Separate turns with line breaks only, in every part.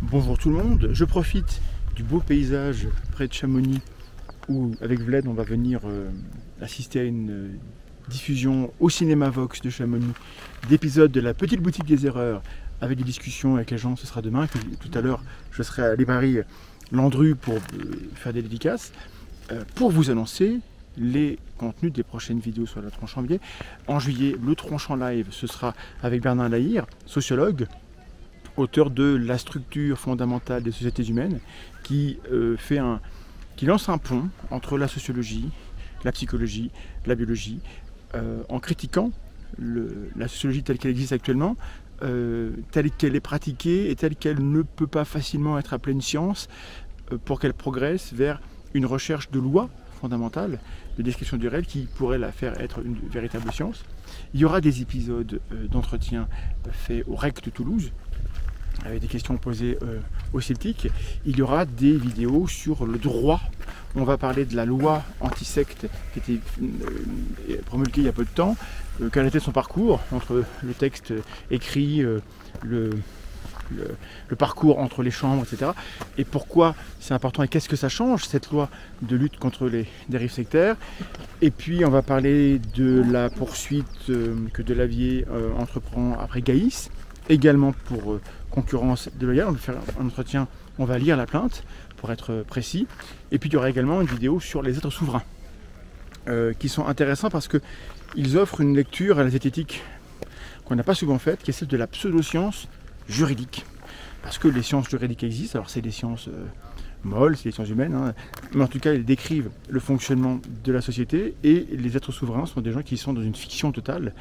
Bonjour tout le monde, je profite du beau paysage près de Chamonix où avec Vlad on va venir assister à une diffusion au Cinéma Vox de Chamonix d'épisodes de la Petite Boutique des Erreurs avec des discussions avec les gens, ce sera demain. Tout à l'heure je serai à la librairie Landru pour faire des dédicaces, pour vous annoncer les contenus des prochaines vidéos sur la tronche en biais. En juillet, le tronche en live, ce sera avec Bernard Lahire, sociologue, auteur de La structure fondamentale des sociétés humaines, qui lance un pont entre la sociologie, la psychologie, la biologie, en critiquant la sociologie telle qu'elle existe actuellement, telle qu'elle est pratiquée et telle qu'elle ne peut pas facilement être appelée une science, pour qu'elle progresse vers une recherche de lois fondamentales, de description du réel qui pourrait la faire être une véritable science. Il y aura des épisodes d'entretien faits au REC de Toulouse, avec des questions posées aux sceptiques. Il y aura des vidéos sur le droit. On va parler de la loi anti-secte qui était promulguée il y a peu de temps, quel était son parcours entre le texte écrit, le parcours entre les chambres, etc. Et pourquoi c'est important et qu'est-ce que ça change, cette loi de lutte contre les dérives sectaires. Et puis on va parler de la poursuite que Delavier entreprend après Gaïs, également pour concurrence déloyale. On va faire un entretien, on va lire la plainte pour être précis. Et puis il y aura également une vidéo sur les êtres souverains qui sont intéressants parce qu'ils offrent une lecture à la zététique qu'on n'a pas souvent faite, qui est celle de la pseudo-science juridique. Parce que les sciences juridiques existent, alors c'est des sciences molles, c'est des sciences humaines, hein, mais en tout cas elles décrivent le fonctionnement de la société, et les êtres souverains sont des gens qui sont dans une fiction totale,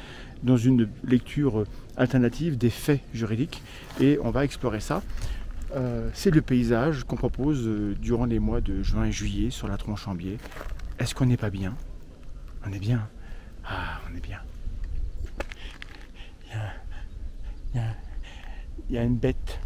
dans une lecture alternative des faits juridiques, et on va explorer ça. C'est le paysage qu'on propose durant les mois de juin et juillet sur la tronche en biais. Est-ce qu'on n'est pas bien? On est bien. Ah, on est bien. Il y a une bête